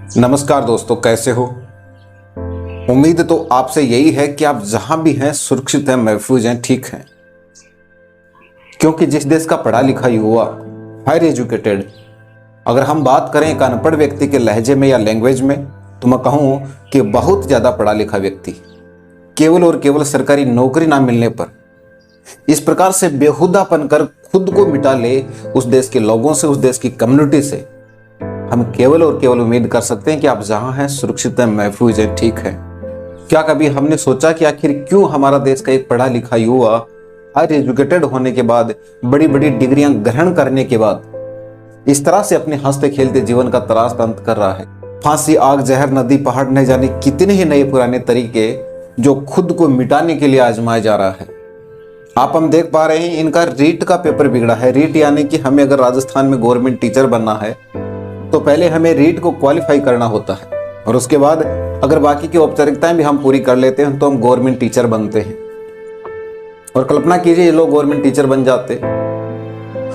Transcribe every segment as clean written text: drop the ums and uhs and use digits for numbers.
नमस्कार दोस्तों, कैसे हो। उम्मीद तो आपसे यही है कि आप जहां भी हैं सुरक्षित हैं, महफूज हैं, ठीक हैं। क्योंकि जिस देश का पढ़ा लिखा युवा, हायर एजुकेटेड, अगर हम बात करें एक अनपढ़ व्यक्ति के लहजे में या लैंग्वेज में, तो मैं कहूँ कि बहुत ज़्यादा पढ़ा लिखा व्यक्ति केवल और केवल सरकारी नौकरी ना मिलने पर इस प्रकार से बेहुदापन कर खुद को मिटा ले उस देश के लोगों से, उस देश की कम्युनिटी से, हम केवल और केवल उम्मीद कर सकते हैं कि आप जहां हैं सुरक्षित हैं, महफूज हैं, ठीक है। क्या कभी हमने सोचा कि आखिर क्यों हमारा देश का एक पढ़ा लिखा युवा हायर एजुकेटेड होने के बाद, बड़ी बड़ी डिग्रियां ग्रहण करने के बाद इस तरह से अपने हंसते खेलते जीवन का त्रास अंत कर रहा है। फांसी, आग, जहर, नदी, पहाड़, न जाने कितने ही नए पुराने तरीके जो खुद को मिटाने के लिए आजमाया जा रहा है। हम देख पा रहे हैं इनका रीट का पेपर बिगड़ा है। रीट यानी कि हमें अगर राजस्थान में गवर्नमेंट टीचर बनना है तो पहले हमें रीट को क्वालिफाई करना होता है, और उसके बाद अगर बाकी की औपचारिकताएं भी हम पूरी कर लेते हैं तो हम गवर्नमेंट टीचर बनते हैं। और कल्पना कीजिए ये लोग गवर्नमेंट टीचर बन जाते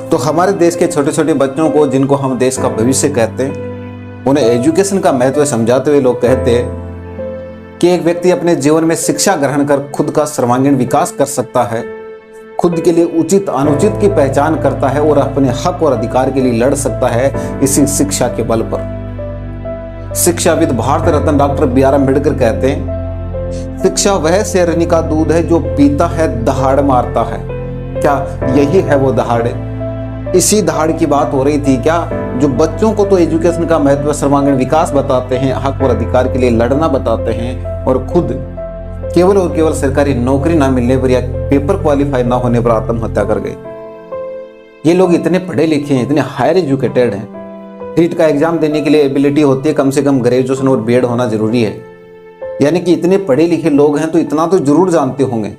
तो हमारे देश के छोटे छोटे बच्चों को, जिनको हम देश का भविष्य कहते हैं, उन्हें एजुकेशन का महत्व समझाते हुए लोग कहते हैं कि एक व्यक्ति अपने जीवन में शिक्षा ग्रहण कर खुद का सर्वांगीण विकास कर सकता है, खुद के लिए उचित अनुचित की पहचान करता है और अपने हक और अधिकार के लिए लड़ सकता है इसी शिक्षा के बल पर। शिक्षाविद भारत रत्न डॉक्टर बी.आर. अम्बेडकर कहते हैं, शिक्षा वह शेरनी का दूध है जो पीता है दहाड़ मारता है। क्या यही है वो दहाड़? इसी दहाड़ की बात हो रही थी क्या? जो बच्चों को तो एजुकेशन का महत्व, सर्वांगीण विकास बताते हैं, हक और अधिकार के लिए लड़ना बताते हैं, और खुद केवल और केवल सरकारी नौकरी ना मिलने पर या पेपर क्वालिफाई ना होने पर आत्महत्या कर गए। ये लोग इतने पढ़े लिखे हैं, इतने हायर एजुकेटेड हैं। रीट का एग्जाम देने के लिए एबिलिटी होती है कम से कम ग्रेजुएशन और बीएड होना जरूरी है। यानी कि इतने पढ़े लिखे लोग हैं तो इतना तो जरूर जानते होंगे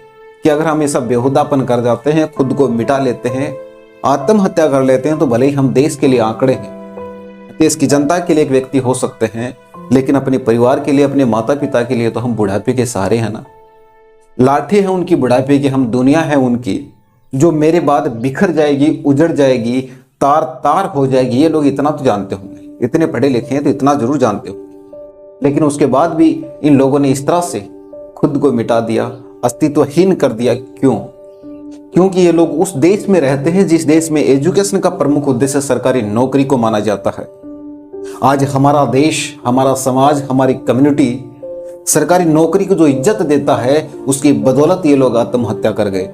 कि अगर हम ऐसा बेहुदापन कर जाते हैं, खुद को मिटा लेते हैं, आत्महत्या कर लेते हैं, तो भले ही हम देश के लिए आंकड़े हैं, देश की जनता के लिए एक व्यक्ति हो सकते हैं, लेकिन अपने परिवार के लिए, अपने माता पिता के लिए तो हम बुढ़ापे के सहारे हैं ना। लाठी है उनकी बुढ़ापे की, हम दुनिया है उनकी, जो मेरे बाद बिखर जाएगी, उजड़ जाएगी, तार तार हो जाएगी। ये लोग इतना तो जानते होंगे, इतने पढ़े लिखे हैं तो इतना जरूर जानते होंगे। लेकिन उसके बाद भी इन लोगों ने इस तरह से खुद को मिटा दिया, अस्तित्वहीन कर दिया। क्यों? क्योंकि ये लोग उस देश में रहते हैं जिस देश में एजुकेशन का प्रमुख उद्देश्य सरकारी नौकरी को माना जाता है। आज हमारा देश, हमारा समाज, हमारी कम्युनिटी सरकारी नौकरी को जो इज्जत देता है, उसकी बदौलत ये लोग आत्महत्या कर गए।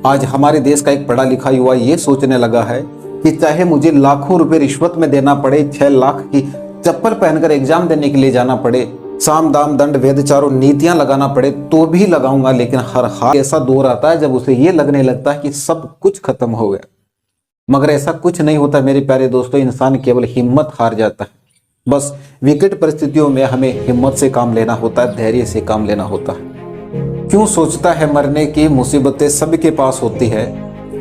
आज हमारे देश का एक पढ़ा लिखा युवा ये सोचने लगा है कि चाहे मुझे लाखों रुपए रिश्वत में देना पड़े, 6 लाख की चप्पल पहनकर एग्जाम देने के लिए जाना पड़े, साम दाम दंड भेद चारों नीतियां लगाना पड़े, तो भी लगाऊंगा। लेकिन हर हाल ऐसा दौर आता है जब उसे ये लगने लगता है कि सब कुछ खत्म हो गया। मगर ऐसा कुछ नहीं होता मेरे प्यारे दोस्तों। इंसान केवल हिम्मत हार जाता है। बस विकट परिस्थितियों में हमें हिम्मत से काम लेना होता है, धैर्य से काम लेना होता है। क्यों सोचता है मरने की मुसीबतें सबके पास होती है,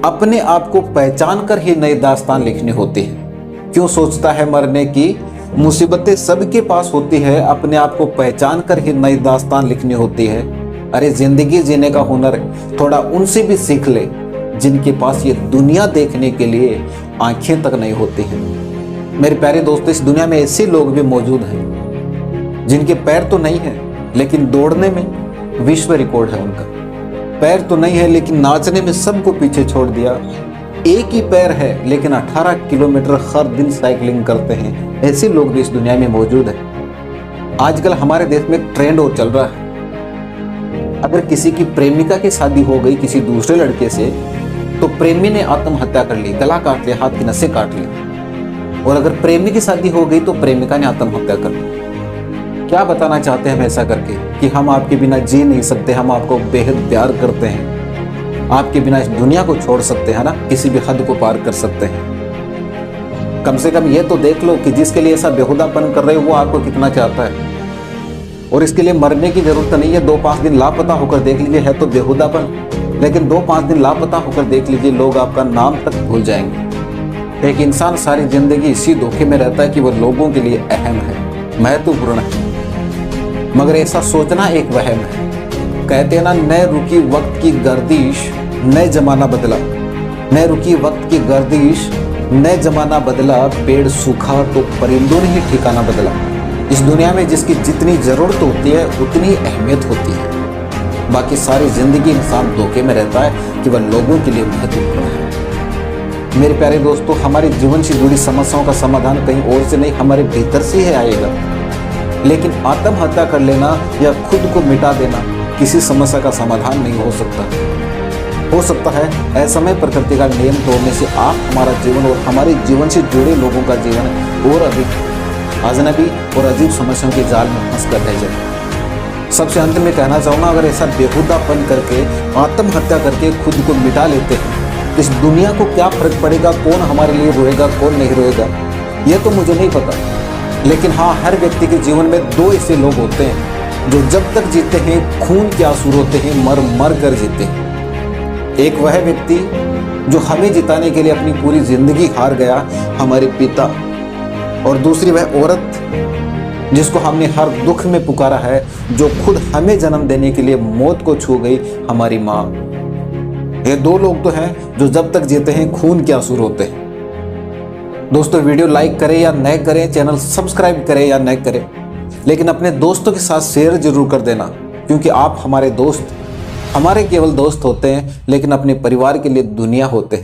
अपने आप को पहचान कर ही नई दास्तान लिखनी होती है। क्यों सोचता है मरने की मुसीबतें सबके पास होती है, अपने आप को पहचान कर ही नई दास्तान लिखनी होती है। अरे जिंदगी जीने का हुनर थोड़ा उनसे भी सीख ले जिनके पास ये दुनिया देखने के लिए आंखें तक नहीं होती हैं। मेरे प्यारे दोस्तों, इस दुनिया में ऐसे लोग भी मौजूद हैं जिनके पैर तो नहीं है लेकिन दौड़ने में विश्व रिकॉर्ड है उनका। पैर तो नहीं है लेकिन नाचने में सबको पीछे छोड़ दिया। एक ही पैर है लेकिन 18 किलोमीटर हर दिन साइकिलिंग करते हैं। ऐसे लोग भी इस दुनिया में मौजूद हैं। आजकल हमारे देश में एक ट्रेंड और चल रहा है, अगर किसी की प्रेमिका की शादी हो गई किसी दूसरे लड़के से तो प्रेमी ने आत्महत्या कर ली, गला काट लिया, हाथ की नसें काट ली। और अगर प्रेमी की शादी हो गई तो प्रेमिका ने आत्महत्या कर ली। क्या बताना चाहते हैं हम ऐसा करके? कि हम आपके बिना जी नहीं सकते, हम आपको बेहद प्यार करते हैं, आपके बिना इस दुनिया को छोड़ सकते हैं ना, किसी भी हद को पार कर सकते हैं। कम से कम ये तो देख लो कि जिसके लिए ऐसा बेहुदापन कर रहे हो वो आपको कितना चाहता है। और इसके लिए मरने की जरूरत नहीं है। 2-5 दिन लापता होकर देख लीजिए, है तो बेहुदापन, लेकिन 2-5 दिन लापता होकर देख लीजिए, लोग आपका नाम तक भूल जाएंगे। एक इंसान सारी जिंदगी इसी धोखे में रहता है कि वह लोगों के लिए अहम है, महत्वपूर्ण है, मगर ऐसा सोचना एक वहम है। कहते हैं ना, न रुकी वक्त की गर्दिश न जमाना बदला, न रुकी वक्त की गर्दिश न जमाना बदला, पेड़ सूखा तो परिंदों ने ही ठिकाना बदला। इस दुनिया में जिसकी जितनी जरूरत होती है उतनी अहमियत होती है। बाकी सारी जिंदगी इंसान धोखे में रहता है कि वह लोगों के लिए महत्वपूर्ण है। मेरे प्यारे दोस्तों, हमारे जीवन से जुड़ी समस्याओं का समाधान कहीं और से नहीं, हमारे भीतर से ही आएगा। लेकिन आत्महत्या कर लेना या खुद को मिटा देना किसी समस्या का समाधान नहीं हो सकता। हो सकता है असमय प्रकृति का नियम तोड़ने से आप, हमारा जीवन और हमारे जीवन से जुड़े लोगों का जीवन और अधिक अजनबी और अजीब समस्याओं के जाल में फंस कर रह जाए। सबसे अंत में कहना चाहूँगा, अगर ऐसा बेहुदापन करके आत्महत्या करके खुद को मिटा लेते हैं, इस दुनिया को क्या फर्क पड़ेगा? कौन हमारे लिए रोएगा, कौन नहीं रोएगा, यह तो मुझे नहीं पता। लेकिन हाँ, हर व्यक्ति के जीवन में दो ऐसे लोग होते हैं जो जब तक जीते हैं खून के आंसू रोते हैं, मर मर कर जीते हैं। एक वह व्यक्ति जो हमें जिताने के लिए अपनी पूरी जिंदगी हार गया, हमारे पिता, और दूसरी वह औरत जिसको हमने हर दुख में पुकारा है, जो खुद हमें जन्म देने के लिए मौत को छू गई, हमारी माँ। ये दो लोग तो हैं जो जब तक जीते हैं खून के आंसू रोते हैं। दोस्तों, वीडियो लाइक करें या न करें, चैनल सब्सक्राइब करें या न करें, लेकिन अपने दोस्तों के साथ शेयर जरूर कर देना, क्योंकि आप हमारे दोस्त, हमारे केवल दोस्त होते हैं, लेकिन अपने परिवार के लिए दुनिया होते हैं।